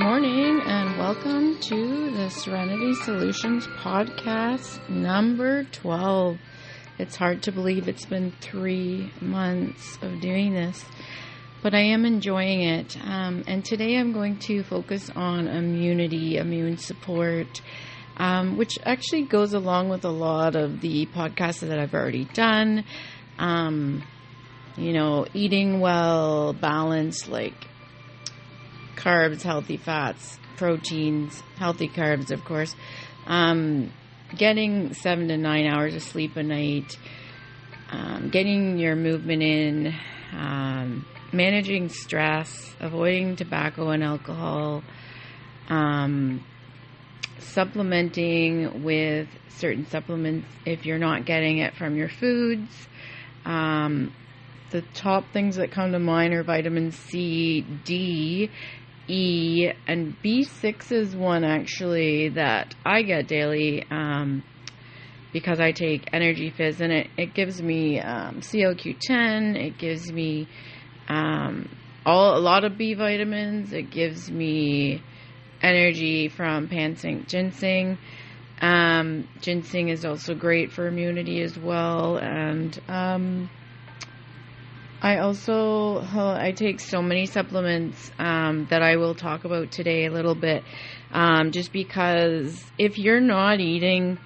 morning and welcome to the Serenity Solutions podcast number 12. It's hard to believe it's been 3 months of doing this, but I am enjoying it. And today I'm going to focus on immunity, immune support, which actually goes along with a lot of the podcasts that I've already done. Eating well, balanced, like carbs, healthy fats, proteins, healthy carbs, of course. Getting 7 to 9 hours of sleep a night, getting your movement in, managing stress, avoiding tobacco and alcohol, supplementing with certain supplements if you're not getting it from your foods. The top things that come to mind are vitamin C, D, E, and B6 is one actually that I get daily because I take Energy Fizz, and it gives me CoQ10, it gives me a lot of B vitamins, it gives me energy from Pansink ginseng. Ginseng is also great for immunity as well, and I take so many supplements that I will talk about today a little bit, just because if you're not eating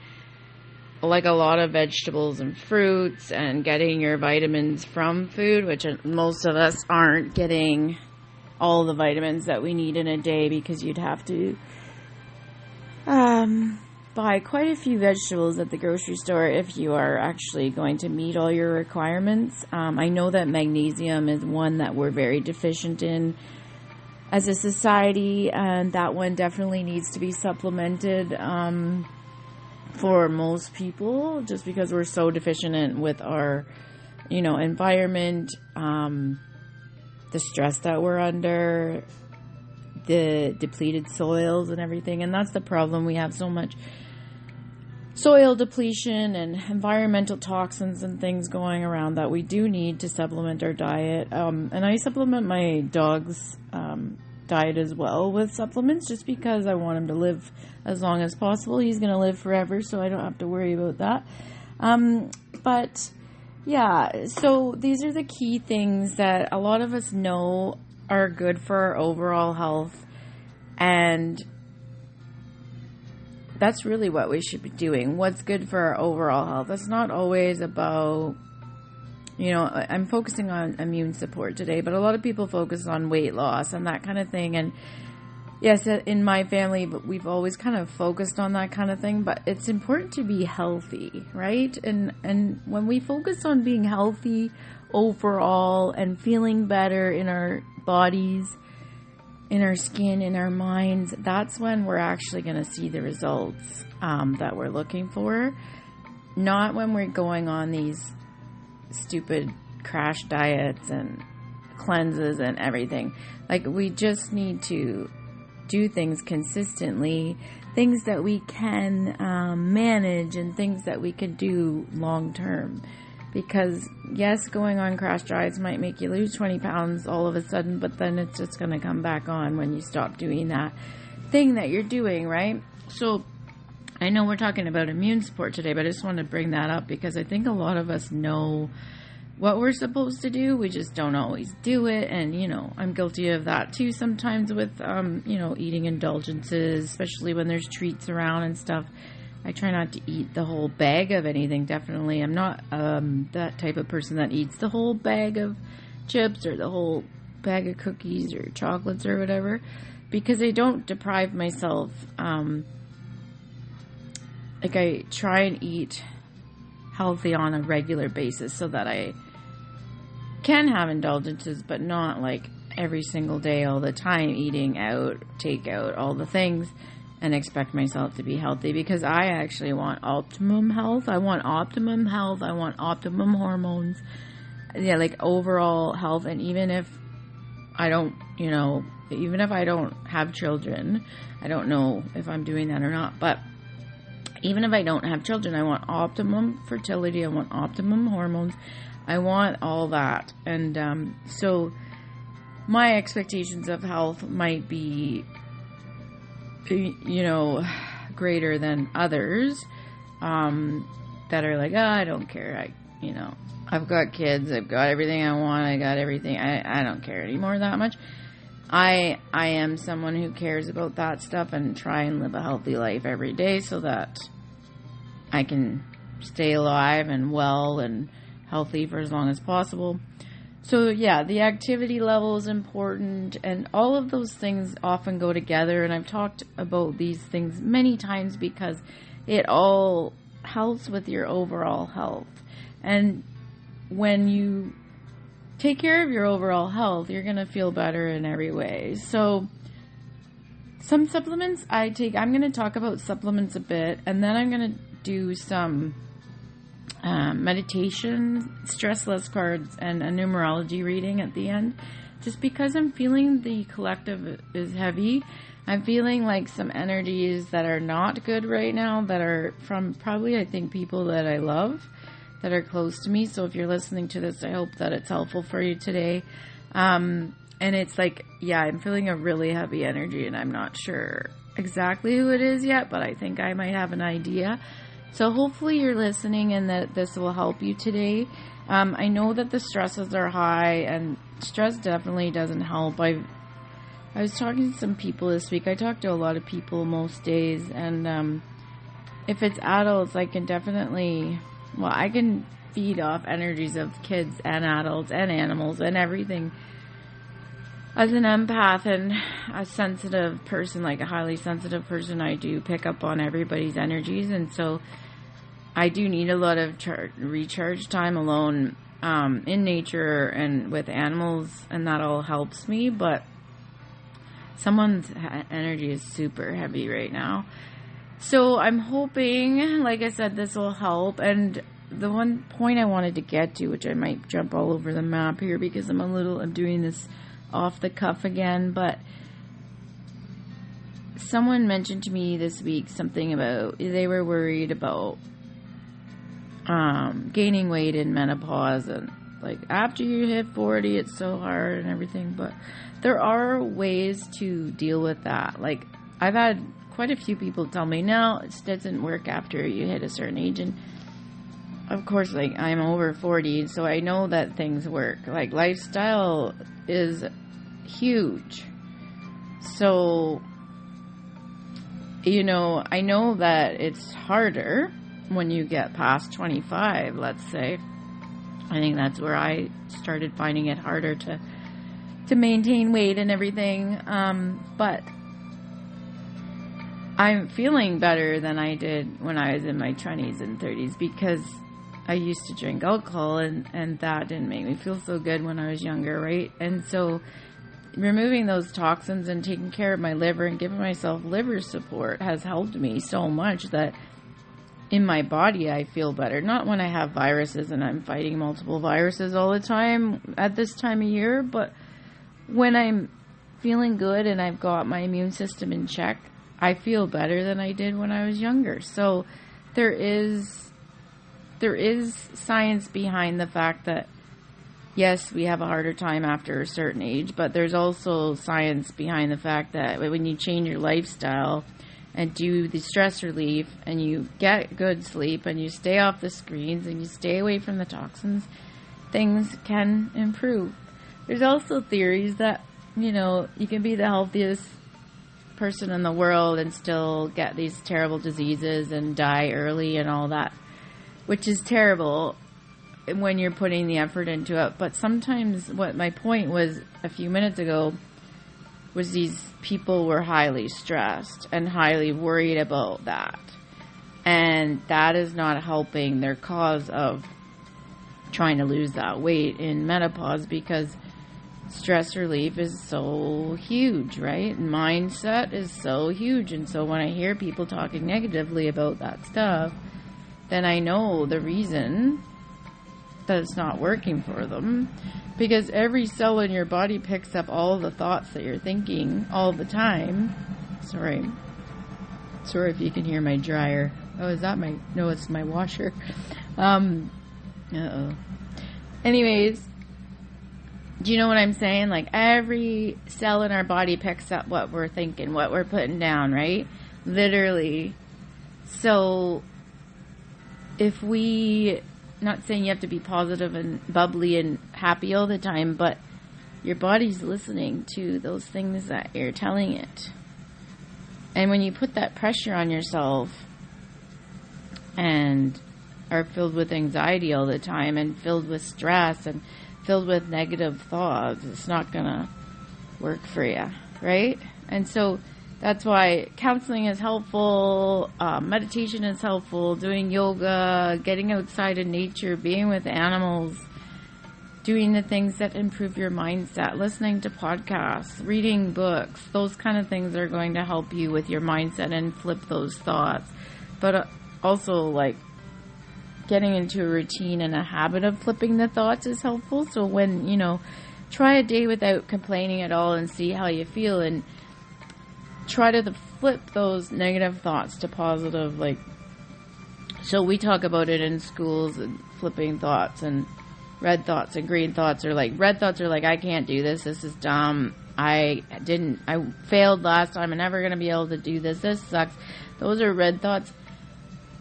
like a lot of vegetables and fruits and getting your vitamins from food, which most of us aren't getting all the vitamins that we need in a day, because you'd have to buy quite a few vegetables at the grocery store if you are actually going to meet all your requirements. I know that magnesium is one that we're very deficient in as a society, and that one definitely needs to be supplemented for most people, just because we're so deficient with our, environment, the stress that we're under, the depleted soils and everything. And that's the problem. We have so much soil depletion and environmental toxins and things going around that we do need to supplement our diet. And I supplement my dog's diet as well with supplements, just because I want him to live as long as possible. He's going to live forever, so I don't have to worry about that. But yeah, so these are the key things that a lot of us know are good for our overall health, and that's really what we should be doing. What's good for our overall health. It's not always about, I'm focusing on immune support today, but a lot of people focus on weight loss and that kind of thing. And yes, in my family, we've always kind of focused on that kind of thing, but it's important to be healthy, right? And when we focus on being healthy overall and feeling better in our bodies, in our skin, in our minds, that's when we're actually going to see the results that we're looking for. Not when we're going on these stupid crash diets and cleanses and everything. Like, we just need to do things consistently, things that we can manage, and things that we can do long term. Because, yes, going on crash diets might make you lose 20 pounds all of a sudden, but then it's just going to come back on when you stop doing that thing that you're doing, right? So, I know we're talking about immune support today, but I just want to bring that up because I think a lot of us know what we're supposed to do. We just don't always do it. And, I'm guilty of that too sometimes with, eating indulgences, especially when there's treats around and stuff. I try not to eat the whole bag of anything, definitely. I'm not that type of person that eats the whole bag of chips or the whole bag of cookies or chocolates or whatever, because I don't deprive myself. I try and eat healthy on a regular basis so that I can have indulgences, but not like every single day all the time, eating out, take out, all the things, and expect myself to be healthy, because I actually want optimum health. I want optimum health. I want optimum hormones. Yeah, like overall health. And even if I don't, even if I don't have children, I don't know if I'm doing that or not, but even if I don't have children, I want optimum fertility. I want optimum hormones. I want all that. And so my expectations of health might be you know, greater than others, that are like, oh, I don't care. I've got kids. I've got everything I want. I got everything. I don't care anymore that much. I am someone who cares about that stuff and try and live a healthy life every day so that I can stay alive and well and healthy for as long as possible. So yeah, the activity level is important, and all of those things often go together, and I've talked about these things many times because it all helps with your overall health. And when you take care of your overall health, you're going to feel better in every way. So some supplements I take, I'm going to talk about supplements a bit, and then I'm going to do some meditation, stress less cards, and a numerology reading at the end. Just because I'm feeling the collective is heavy. I'm feeling like some energies that are not good right now, that are from probably, I think, people that I love, that are close to me. So if you're listening to this, I hope that it's helpful for you today. And it's like, yeah, I'm feeling a really heavy energy, and I'm not sure exactly who it is yet, but I think I might have an idea. So hopefully you're listening and that this will help you today. I know that the stresses are high, and stress definitely doesn't help. I was talking to some people this week. I talk to a lot of people most days, and if it's adults, I can definitely, I can feed off energies of kids and adults and animals and everything. As an empath and a sensitive person, like a highly sensitive person, I do pick up on everybody's energies, and so I do need a lot of recharge time alone in nature and with animals, and that all helps me, but someone's energy is super heavy right now. So I'm hoping, like I said, this will help. And the one point I wanted to get to, which I might jump all over the map here because I'm doing this off the cuff again, but someone mentioned to me this week something about, they were worried about gaining weight in menopause, and like after you hit 40 it's so hard and everything, but there are ways to deal with that. Like I've had quite a few people tell me, no, it doesn't work after you hit a certain age, and of course, like I'm over 40, so I know that things work. Like lifestyle is huge. So, I know that it's harder when you get past 25, let's say. I think that's where I started finding it harder to maintain weight and everything. But I'm feeling better than I did when I was in my 20s and 30s, because I used to drink alcohol, and that didn't make me feel so good when I was younger, right? And so removing those toxins and taking care of my liver and giving myself liver support has helped me so much that in my body I feel better. Not when I have viruses and I'm fighting multiple viruses all the time at this time of year, but when I'm feeling good and I've got my immune system in check, I feel better than I did when I was younger. So there is science behind the fact that, yes, we have a harder time after a certain age, but there's also science behind the fact that when you change your lifestyle and do the stress relief and you get good sleep and you stay off the screens and you stay away from the toxins, things can improve. There's also theories that, you can be the healthiest person in the world and still get these terrible diseases and die early and all that, which is terrible when you're putting the effort into it. But sometimes what my point was a few minutes ago was these people were highly stressed and highly worried about that. And that is not helping their cause of trying to lose that weight in menopause, because stress relief is so huge, right? Mindset is so huge. And so when I hear people talking negatively about that stuff, then I know the reason that it's not working for them, because every cell in your body picks up all the thoughts that you're thinking all the time. Sorry if you can hear my dryer. Oh, is that no, it's my washer. Anyways, Do you know what I'm saying? Like, every cell in our body picks up what we're thinking, what we're putting down, right? Literally. So, if we, not saying you have to be positive and bubbly and happy all the time, but your body's listening to those things that you're telling it. And when you put that pressure on yourself and are filled with anxiety all the time and filled with stress and filled with negative thoughts, it's not going to work for you, right? And so that's why counseling is helpful, meditation is helpful, doing yoga, getting outside in nature, being with animals, doing the things that improve your mindset, listening to podcasts, reading books, those kind of things are going to help you with your mindset and flip those thoughts. But also, like, getting into a routine and a habit of flipping the thoughts is helpful. So when, try a day without complaining at all and see how you feel, and try to flip those negative thoughts to positive. Like, so we talk about it in schools, and flipping thoughts, and red thoughts and green thoughts are like, red thoughts are like, I can't do this is dumb, I failed last time, I'm never going to be able to do this sucks. Those are red thoughts.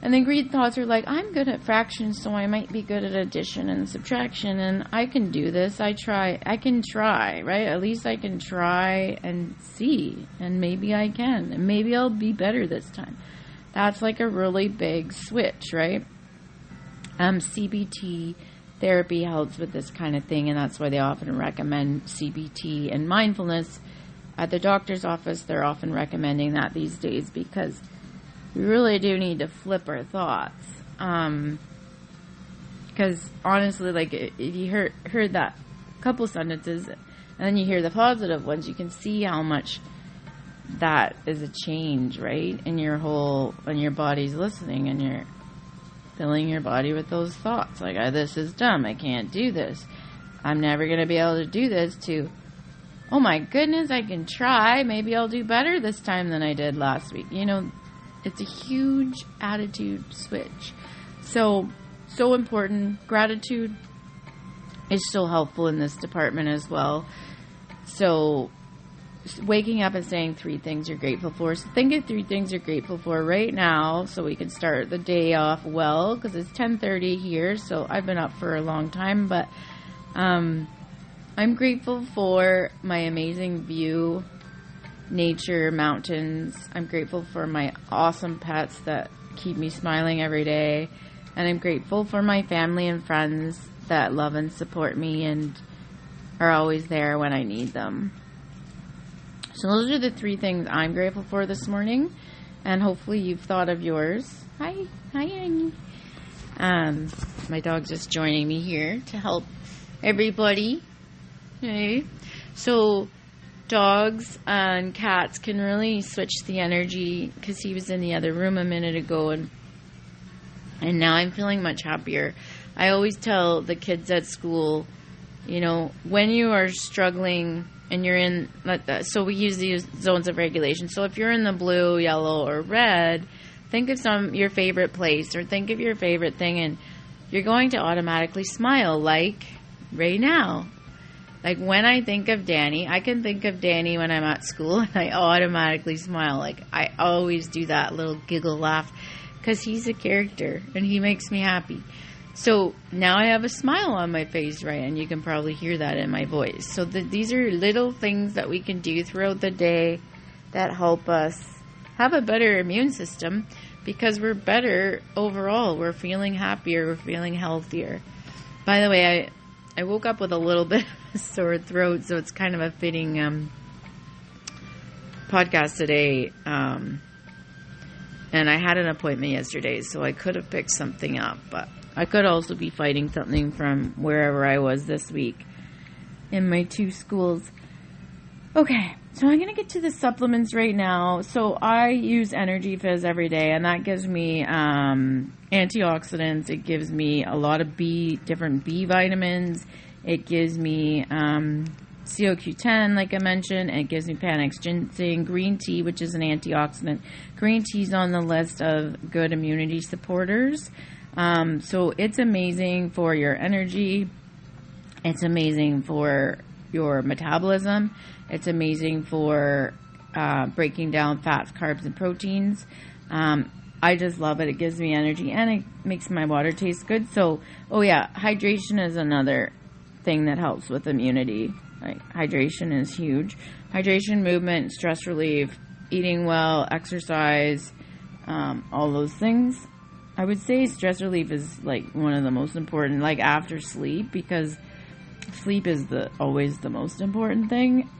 And then green thoughts are like, I'm good at fractions, so I might be good at addition and subtraction, and I can do this. I can try, right? At least I can try and see, and maybe I can, and maybe I'll be better this time. That's like a really big switch, right? CBT therapy helps with this kind of thing, and that's why they often recommend CBT and mindfulness. At the doctor's office, they're often recommending that these days, because we really do need to flip our thoughts. Because honestly, like, if you heard that couple sentences and then you hear the positive ones, you can see how much that is a change, right? And your body's listening, and you're filling your body with those thoughts. Like, this is dumb, I can't do this, I'm never going to be able to do this, to, oh my goodness, I can try, maybe I'll do better this time than I did last week. It's a huge attitude switch. So important. Gratitude is so helpful in this department as well. So waking up and saying 3 things you're grateful for. So think of 3 things you're grateful for right now, so we can start the day off well, because it's 10:30 here, so I've been up for a long time. But I'm grateful for my amazing view, nature, mountains. I'm grateful for my awesome pets that keep me smiling every day. And I'm grateful for my family and friends that love and support me and are always there when I need them. So those are the 3 things I'm grateful for this morning, and hopefully you've thought of yours. Hi, Annie. My dog's just joining me here to help everybody. Hey. So dogs and cats can really switch the energy, because he was in the other room a minute ago, and now I'm feeling much happier. I always tell the kids at school, when you are struggling and you're in, so we use these zones of regulation. So if you're in the blue, yellow, or red, think of your favorite place, or think of your favorite thing, and you're going to automatically smile, like right now. Like, when I think of Danny, I can think of Danny when I'm at school, and I automatically smile. Like, I always do that little giggle laugh, because he's a character, and he makes me happy. So now I have a smile on my face, right? And you can probably hear that in my voice. So these are little things that we can do throughout the day that help us have a better immune system, because we're better overall. We're feeling happier. We're feeling healthier. By the way, I woke up with a little bit of a sore throat, so it's kind of a fitting podcast today. And I had an appointment yesterday, so I could have picked something up, but I could also be fighting something from wherever I was this week in my 2 schools. Okay, so I'm going to get to the supplements right now. So I use Energy Fizz every day, and that gives me antioxidants. It gives me a lot of different B vitamins. It gives me CoQ10, like I mentioned, and it gives me Panax ginseng, green tea, which is an antioxidant. Green tea's on the list of good immunity supporters. So it's amazing for your energy. It's amazing for your metabolism. It's amazing for breaking down fats, carbs, and proteins. I just love it. It gives me energy and it makes my water taste good. So, hydration is another thing that helps with immunity. Like, hydration is huge. Hydration, movement, stress relief, eating well, exercise, all those things. I would say stress relief is like one of the most important, like after sleep, because sleep is always the most important thing.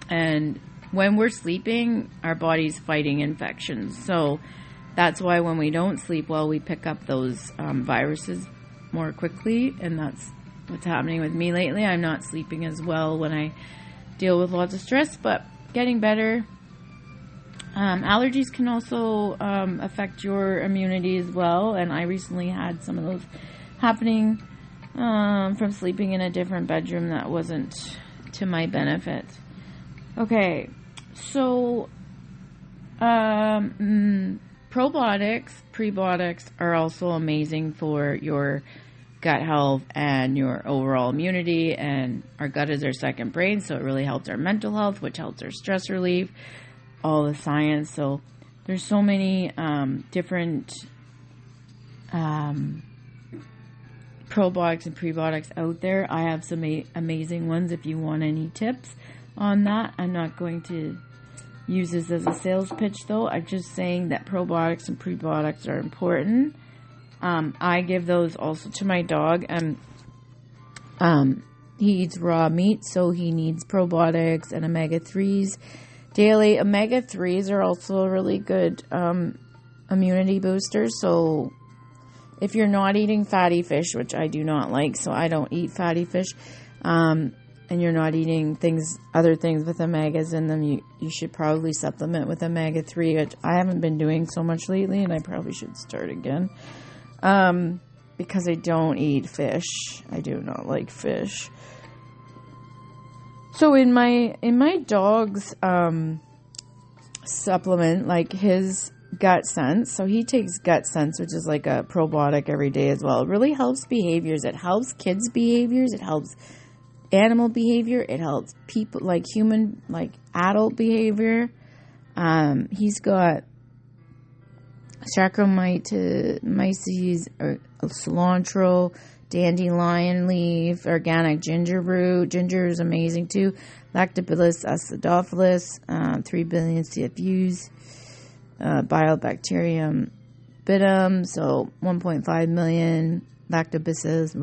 And when we're sleeping, our body's fighting infections. So that's why when we don't sleep well, we pick up those viruses more quickly. And that's what's happening with me lately. I'm not sleeping as well when I deal with lots of stress, but getting better. Allergies can also affect your immunity as well. And I recently had some of those happening from sleeping in a different bedroom that wasn't to my benefit. Okay, so probiotics, prebiotics are also amazing for your gut health and your overall immunity. And our gut is our second brain, so it really helps our mental health, which helps our stress relief, all the science. So there's so many different probiotics and prebiotics out there. I have some amazing ones if you want any tips on that. I'm not going to use this as a sales pitch though. I'm just saying that probiotics and prebiotics are important. I give those also to my dog, and he eats raw meat, so he needs probiotics and omega-3s daily. Omega-3s are also a really good immunity booster. So if you're not eating fatty fish, which I do not like, so I don't eat fatty fish, and you're not eating other things with omegas in them, you should probably supplement with omega-3, which I haven't been doing so much lately, and I probably should start again. Because I don't eat fish. I do not like fish. So in my dog's supplement, like his Gut Sense, so he takes Gut Sense, which is like a probiotic every day as well. It really helps behaviors. It helps kids' behaviors. It helps animal behavior. It helps people, like human, like adult behavior. He's got Saccharomyces, or cilantro, dandelion leaf, organic ginger root. Ginger is amazing too. Lactobacillus acidophilus, 3 billion CFUs. Biobacterium bitum, so 1.5 million lactobacillus.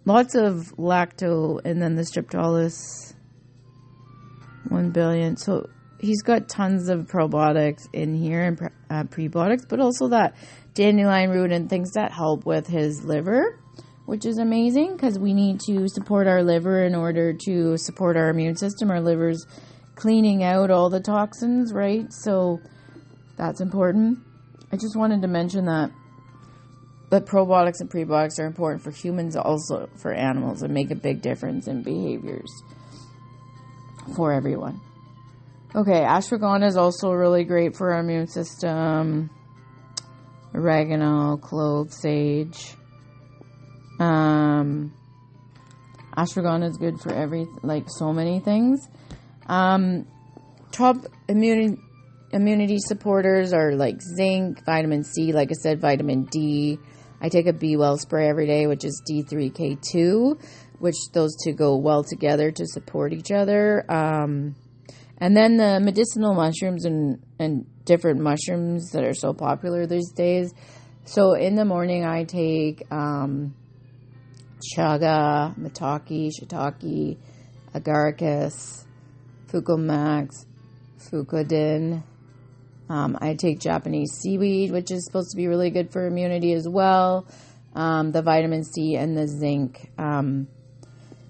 Lots of lacto, and then the streptococcus, 1 billion. So he's got tons of probiotics in here and prebiotics, but also that dandelion root and things that help with his liver, which is amazing because we need to support our liver in order to support our immune system. Our liver's cleaning out all the toxins, right? So that's important. I just wanted to mention that probiotics and prebiotics are important for humans, also for animals, and make a big difference in behaviors for everyone. Okay, ashwagandha is also really great for our immune system. Oregano, clove, sage. Ashwagandha is good for so many things. Top immunity supporters are like zinc, vitamin C, like I said, vitamin D. I take a Be Well spray every day, which is D3K2, which those two go well together to support each other. And then the medicinal mushrooms and different mushrooms that are so popular these days. So in the morning I take chaga, maitake, shiitake, agaricus, fucomax, fucodin. I take Japanese seaweed, which is supposed to be really good for immunity as well. The vitamin C and the zinc.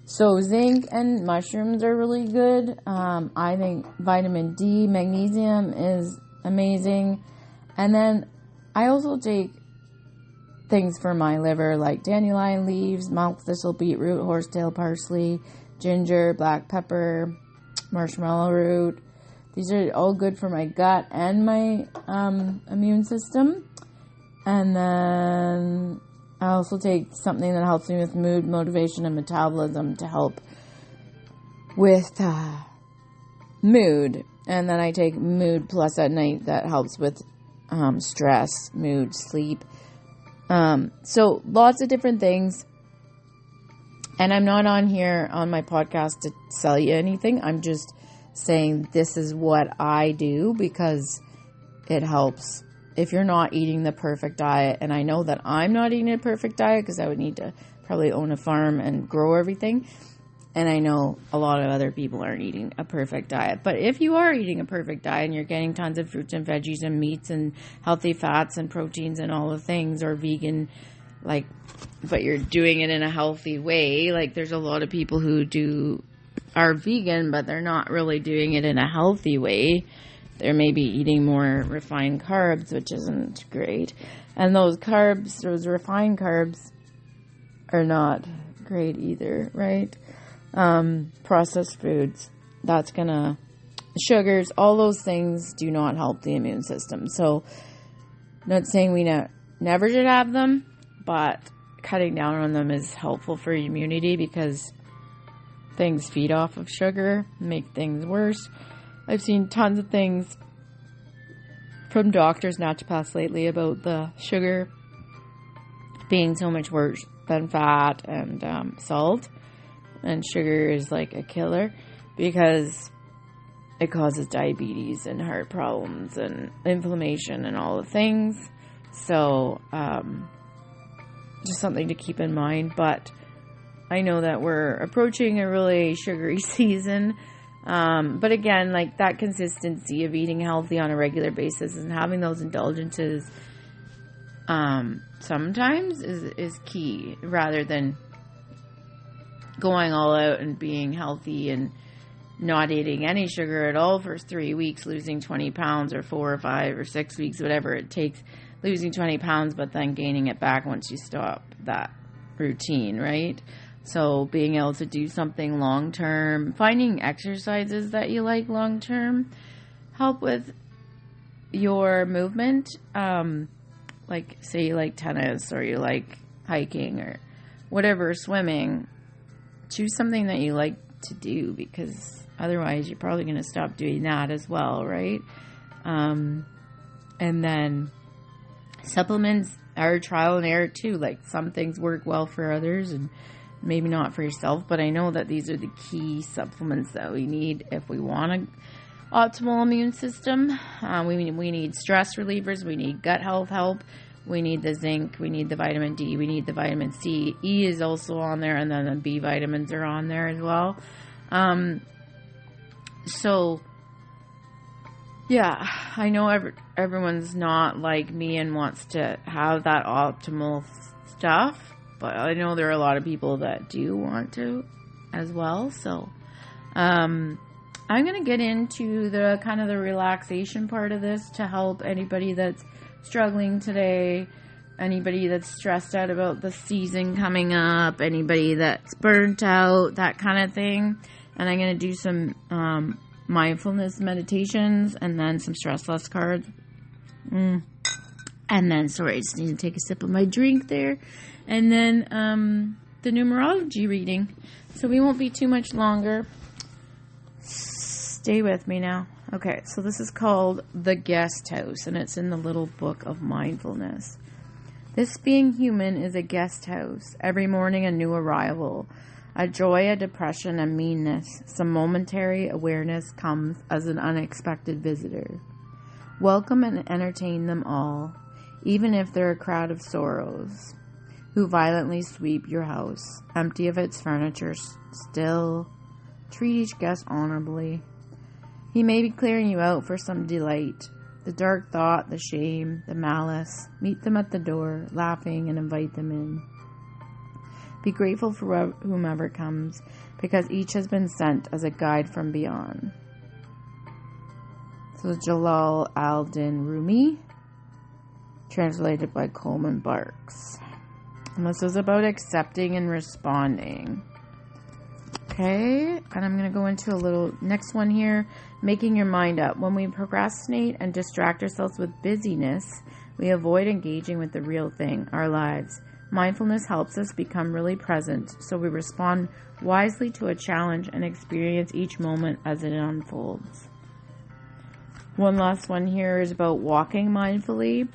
So zinc and mushrooms are really good. I think vitamin D, magnesium is amazing. And then I also take things for my liver like dandelion leaves, milk thistle, beetroot, horsetail parsley, ginger, black pepper, marshmallow root. These are all good for my gut and my immune system. And then I also take something that helps me with mood, motivation, and metabolism to help with mood. And then I take Mood Plus at night that helps with stress, mood, sleep. So lots of different things. And I'm not on here on my podcast to sell you anything. I'm just saying this is what I do because it helps. If you're not eating the perfect diet, and I know that I'm not eating a perfect diet because I would need to probably own a farm and grow everything. And I know a lot of other people aren't eating a perfect diet. But if you are eating a perfect diet and you're getting tons of fruits and veggies and meats and healthy fats and proteins and all the things, or vegan, but you're doing it in a healthy way, there's a lot of people who are vegan, but they're not really doing it in a healthy way. They're maybe eating more refined carbs, which isn't great. And those refined carbs are not great either, right? Processed foods, sugars, all those things do not help the immune system. So, not saying we never should have them, but cutting down on them is helpful for immunity because things feed off of sugar, make things worse. I've seen tons of things from doctors, naturopaths lately about the sugar being so much worse than fat and salt. And sugar is like a killer because it causes diabetes and heart problems and inflammation and all the things. So, just something to keep in mind. But I know that we're approaching a really sugary season. But again, that consistency of eating healthy on a regular basis and having those indulgences, sometimes is key rather than going all out and being healthy and not eating any sugar at all for 3 weeks, losing 20 pounds or 4 or 5 or 6 weeks, whatever it takes, losing 20 pounds, but then gaining it back once you stop that routine, right? So being able to do something long-term, finding exercises that you like long-term, help with your movement. Say you like tennis or you like hiking or whatever, swimming. Choose something that you like to do because otherwise you're probably going to stop doing that as well, right? And then supplements are trial and error too. Some things work well for others and maybe not for yourself, but I know that these are the key supplements that we need if we want an optimal immune system. We need stress relievers, we need gut health help, we need the zinc, we need the vitamin D, we need the vitamin C. E is also on there, and then the B vitamins are on there as well. So, yeah, I know everyone's not like me and wants to have that optimal stuff, but I know there are a lot of people that do want to as well. So, I'm going to get into the kind of the relaxation part of this to help anybody that's struggling today, anybody that's stressed out about the season coming up, anybody that's burnt out, that kind of thing. And I'm going to do some mindfulness meditations and then some stress loss cards. And then, sorry, I just need to take a sip of my drink there. And then the numerology reading. So we won't be too much longer. Stay with me now. Okay, so this is called The Guest House, and it's in the little book of mindfulness. This being human is a guest house. Every morning a new arrival. A joy, a depression, a meanness. Some momentary awareness comes as an unexpected visitor. Welcome and entertain them all, even if they're a crowd of sorrows, who violently sweep your house, empty of its furniture, still. Treat each guest honorably. He may be clearing you out for some delight. The dark thought, the shame, the malice. Meet them at the door, laughing, and invite them in. Be grateful for whomever comes, because each has been sent as a guide from beyond. So Jalal al-Din Rumi, translated by Coleman Barks. And this is about accepting and responding. Okay, and I'm going to go into a little next one here. Making your mind up. When we procrastinate and distract ourselves with busyness, we avoid engaging with the real thing, our lives. Mindfulness helps us become really present, so we respond wisely to a challenge and experience each moment as it unfolds. One last one here is about walking mindfully.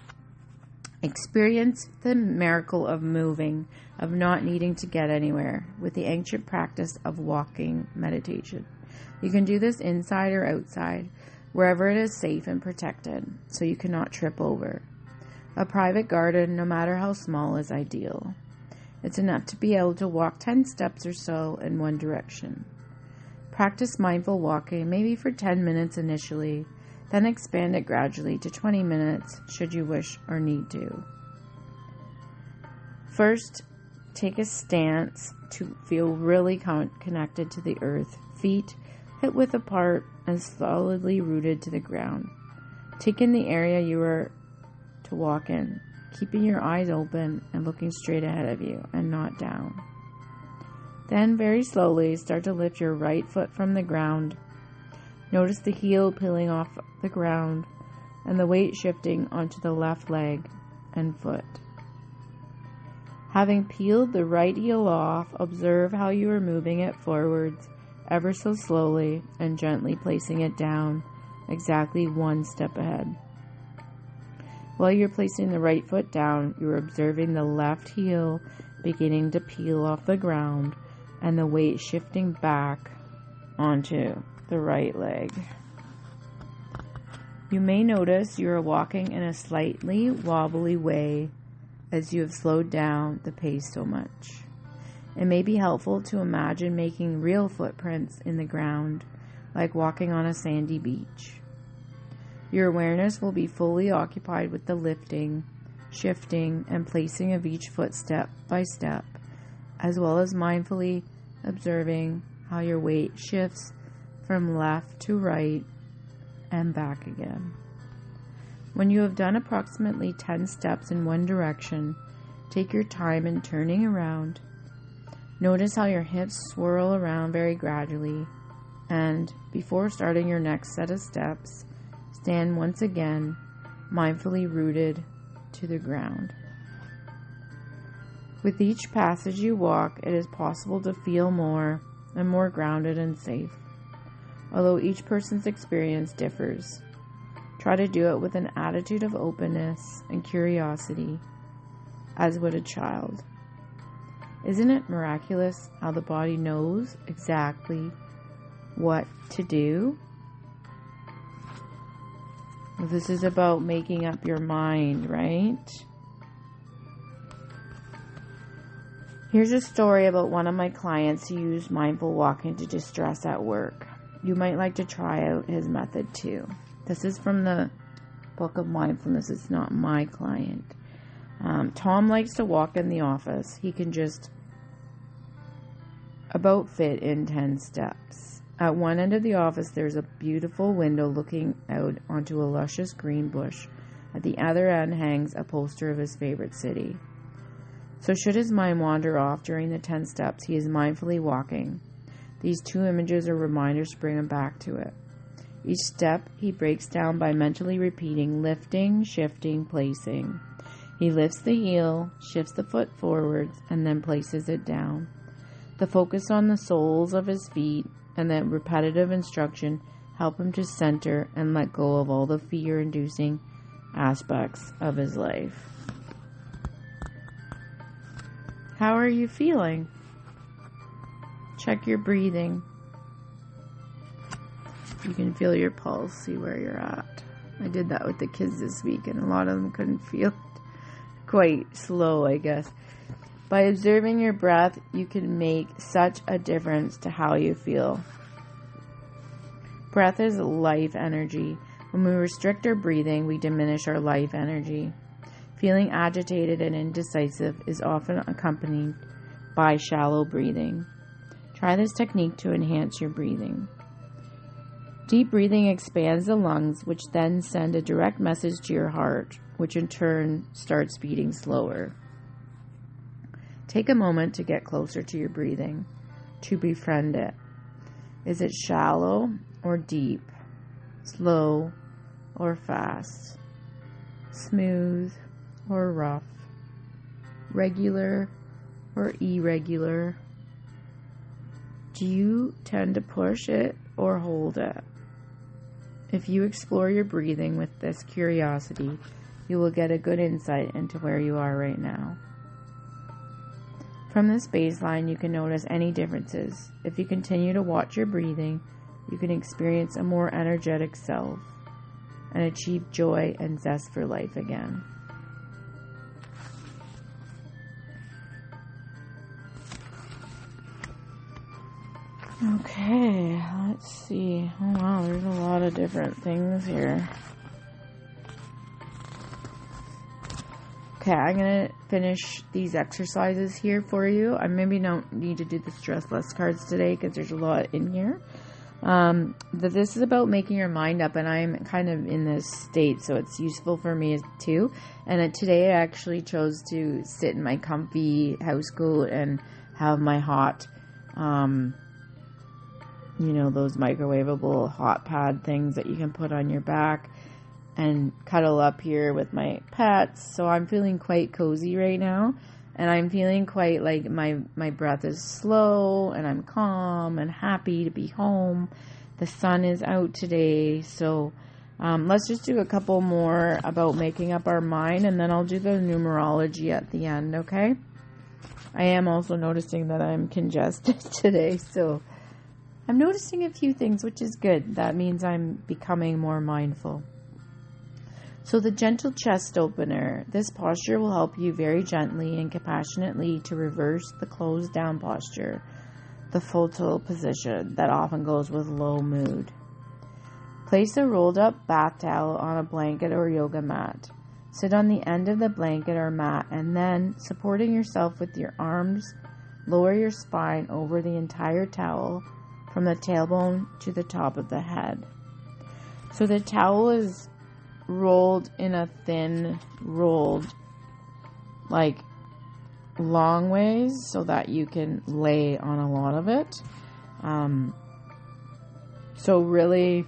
Experience the miracle of moving, of not needing to get anywhere, with the ancient practice of walking meditation. You can do this inside or outside, wherever it is safe and protected, so you cannot trip over. A private garden, no matter how small, is ideal. It's enough to be able to walk 10 steps or so in one direction. Practice mindful walking, maybe for 10 minutes initially, then expand it gradually to 20 minutes should you wish or need to. First, take a stance to feel really connected to the earth, feet hip width apart and solidly rooted to the ground. Take in the area you are to walk in, keeping your eyes open and looking straight ahead of you and not down. Then very slowly start to lift your right foot from the ground. Notice the heel peeling off the ground and the weight shifting onto the left leg and foot. Having peeled the right heel off, observe how you are moving it forwards ever so slowly and gently placing it down exactly one step ahead. While you're placing the right foot down, you're observing the left heel beginning to peel off the ground and the weight shifting back onto the right leg. You may notice you are walking in a slightly wobbly way as you have slowed down the pace so much. It may be helpful to imagine making real footprints in the ground, like walking on a sandy beach. Your awareness will be fully occupied with the lifting, shifting, and placing of each foot step by step, as well as mindfully observing how your weight shifts from left to right and back again. When you have done approximately 10 steps in one direction, take your time in turning around. Notice how your hips swirl around very gradually, and before starting your next set of steps, stand once again, mindfully rooted to the ground. With each passage you walk, it is possible to feel more and more grounded and safe. Although each person's experience differs, try to do it with an attitude of openness and curiosity, as would a child. Isn't it miraculous how the body knows exactly what to do? This is about making up your mind, right? Here's a story about one of my clients who used mindful walking to distress at work. You might like to try out his method too. This is from the Book of Mindfulness. It's not my client. Tom likes to walk in the office. He can just about fit in 10 steps. At one end of the office, there's a beautiful window looking out onto a luscious green bush. At the other end hangs a poster of his favorite city. So should his mind wander off during the 10 steps, he is mindfully walking. These two images are reminders to bring him back to it. Each step he breaks down by mentally repeating lifting, shifting, placing. He lifts the heel, shifts the foot forwards, and then places it down. The focus on the soles of his feet and the repetitive instruction help him to center and let go of all the fear-inducing aspects of his life. How are you feeling? Check your breathing. You can feel your pulse, see where you're at. I did that with the kids this week, and a lot of them couldn't feel it. Quite slow, I guess. By observing your breath, you can make such a difference to how you feel. Breath is life energy. When we restrict our breathing, we diminish our life energy. Feeling agitated and indecisive is often accompanied by shallow breathing. Try this technique to enhance your breathing. Deep breathing expands the lungs, which then send a direct message to your heart, which in turn starts beating slower. Take a moment to get closer to your breathing, to befriend it. Is it shallow or deep? Slow or fast? Smooth or rough? regular or irregular? Do you tend to push it or hold it? If you explore your breathing with this curiosity, you will get a good insight into where you are right now. From this baseline, you can notice any differences. If you continue to watch your breathing, you can experience a more energetic self and achieve joy and zest for life again. Okay, let's see. Oh wow, there's a lot of different things here. Okay, I'm going to finish these exercises here for you. I maybe don't need to do the stress less cards today because there's a lot in here. But this is about making your mind up, and I'm kind of in this state, so it's useful for me too. And today I actually chose to sit in my comfy house coat and have my hot, those microwavable hot pad things that you can put on your back, and cuddle up here with my pets. So I'm feeling quite cozy right now, and I'm feeling quite like my breath is slow, and I'm calm and happy to be home. The sun is out today, so let's just do a couple more about making up our mind, and then I'll do the numerology at the end, okay? I am also noticing that I'm congested today, so I'm noticing a few things, which is good. That means I'm becoming more mindful. So the gentle chest opener. This posture will help you very gently and compassionately to reverse the closed down posture, the fetal position that often goes with low mood. Place a rolled up bath towel on a blanket or yoga mat. Sit on the end of the blanket or mat, and then, supporting yourself with your arms, lower your spine over the entire towel from the tailbone to the top of the head. So the towel is rolled in a thin, like long ways so that you can lay on a lot of it. So really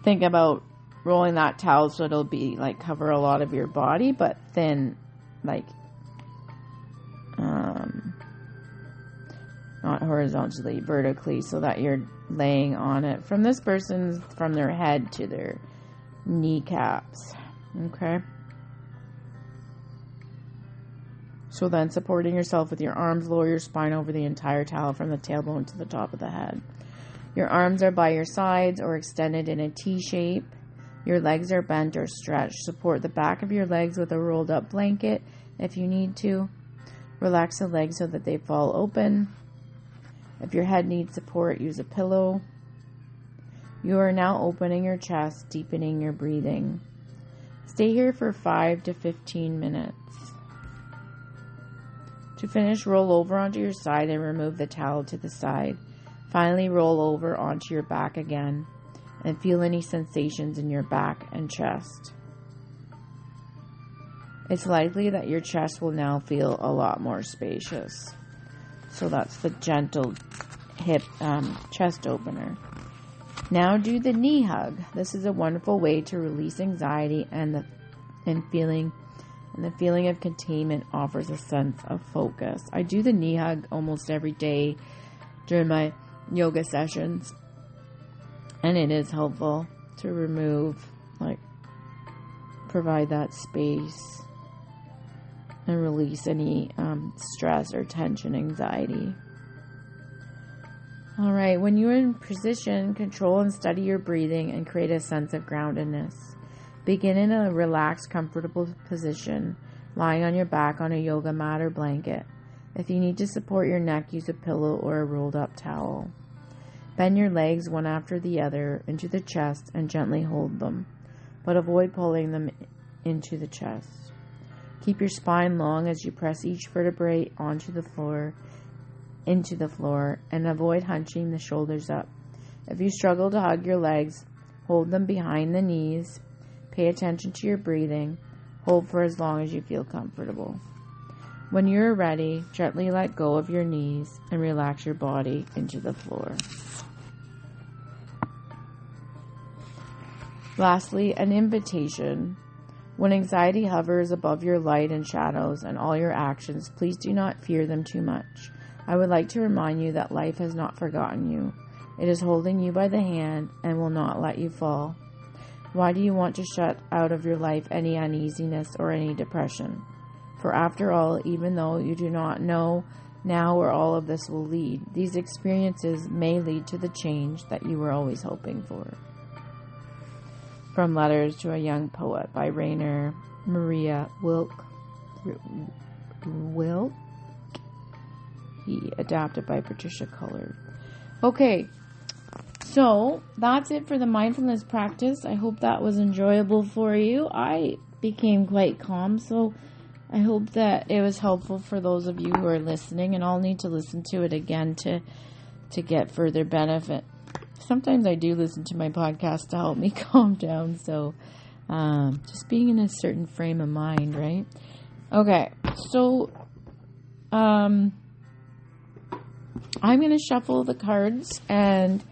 think about rolling that towel so it'll be like cover a lot of your body, but thin, like not horizontally, vertically, so that you're laying on it from this person's, from their head to their kneecaps. Okay. So then, supporting yourself with your arms, lower your spine over the entire towel from the tailbone to the top of the head. Your arms are by your sides or extended in a T shape. Your legs are bent or stretched. Support the back of your legs with a rolled up blanket if you need to. Relax the legs so that they fall open. If your head needs support, use a pillow. You are now opening your chest, deepening your breathing. Stay here for 5 to 15 minutes. To finish, roll over onto your side and remove the towel to the side. Finally, roll over onto your back again and feel any sensations in your back and chest. It's likely that your chest will now feel a lot more spacious. So that's the gentle hip chest opener. Now do the knee hug. This is a wonderful way to release anxiety, and the feeling of containment offers a sense of focus. I do the knee hug almost every day during my yoga sessions, and it is helpful to provide that space and release any stress or tension, anxiety. All right, when you're in position, control and study your breathing and create a sense of groundedness. Begin in a relaxed, comfortable position, lying on your back on a yoga mat or blanket. If you need to support your neck, use a pillow or a rolled up towel. Bend your legs one after the other into the chest and gently hold them, but avoid pulling them into the chest. Keep your spine long as you press each vertebrae into the floor, and avoid hunching the shoulders up. If you struggle to hug your legs, hold them behind the knees. Pay attention to your breathing. Hold for as long as you feel comfortable. When you're ready, gently let go of your knees and relax your body into the floor. Lastly, an invitation. When anxiety hovers above your light and shadows and all your actions, please do not fear them too much. I would like to remind you that life has not forgotten you. It is holding you by the hand and will not let you fall. Why do you want to shut out of your life any uneasiness or any depression? For after all, even though you do not know now where all of this will lead, these experiences may lead to the change that you were always hoping for. From Letters to a Young Poet by Rainer Maria Wilke. Adapted by Patricia Cullard. Okay, so that's it for the mindfulness practice. I hope that was enjoyable for you. I became quite calm, so I hope that it was helpful for those of you who are listening, and I'll need to listen to it again to get further benefit. Sometimes I do listen to my podcast to help me calm down, so just being in a certain frame of mind, right? Okay, so I'm going to shuffle the cards, and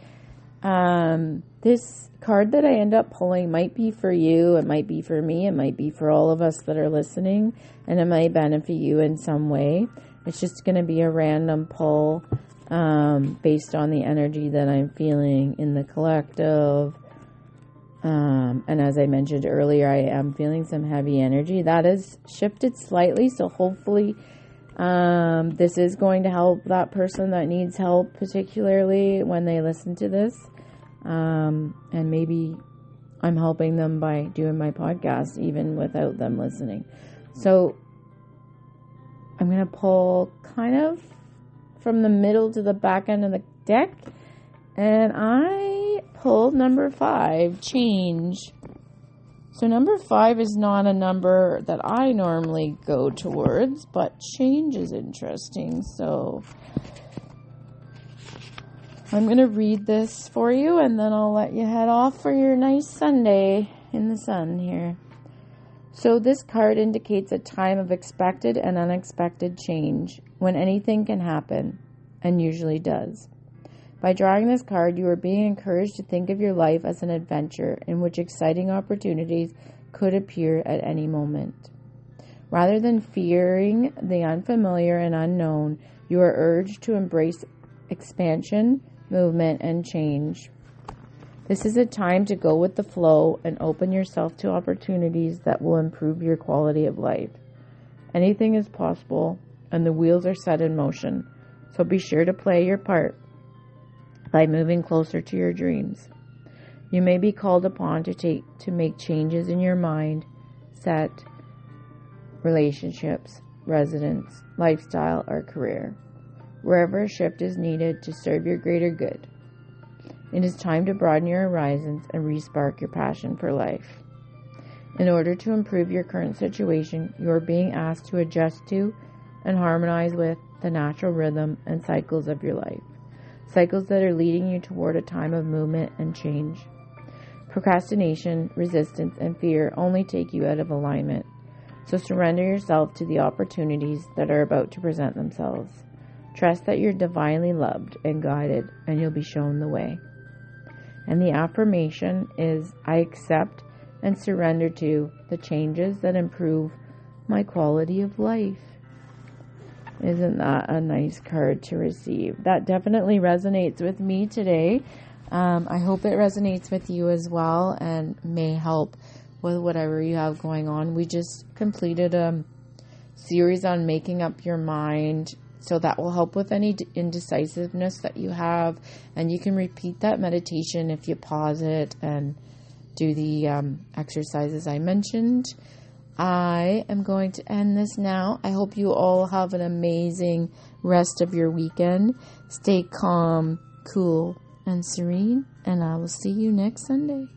this card that I end up pulling might be for you, it might be for me, it might be for all of us that are listening, and it might benefit you in some way. It's just going to be a random pull based on the energy that I'm feeling in the collective. And as I mentioned earlier, I am feeling some heavy energy. That has shifted slightly, so hopefully this is going to help that person that needs help, particularly when they listen to this. And maybe I'm helping them by doing my podcast, even without them listening. So I'm going to pull kind of from the middle to the back end of the deck. And I pulled number 5, change. So number 5 is not a number that I normally go towards, but change is interesting. So I'm going to read this for you, and then I'll let you head off for your nice Sunday in the sun here. So this card indicates a time of expected and unexpected change, when anything can happen, and usually does. By drawing this card, you are being encouraged to think of your life as an adventure in which exciting opportunities could appear at any moment. Rather than fearing the unfamiliar and unknown, you are urged to embrace expansion, movement, and change. This is a time to go with the flow and open yourself to opportunities that will improve your quality of life. Anything is possible, and the wheels are set in motion, so be sure to play your part by moving closer to your dreams. You may be called upon to make changes in your mind, set, relationships, residence, lifestyle, or career, wherever a shift is needed to serve your greater good. It is time to broaden your horizons and re-spark your passion for life. In order to improve your current situation, you are being asked to adjust to and harmonize with the natural rhythm and cycles of your life. Cycles that are leading you toward a time of movement and change. Procrastination, resistance, and fear only take you out of alignment. So surrender yourself to the opportunities that are about to present themselves. Trust that you're divinely loved and guided, and you'll be shown the way. And the affirmation is, I accept and surrender to the changes that improve my quality of life. Isn't that a nice card to receive? That definitely resonates with me today. I hope it resonates with you as well and may help with whatever you have going on. We just completed a series on making up your mind, so that will help with any indecisiveness that you have. And you can repeat that meditation if you pause it and do the exercises I mentioned. I am going to end this now. I hope you all have an amazing rest of your weekend. Stay calm, cool, and serene, and I will see you next Sunday.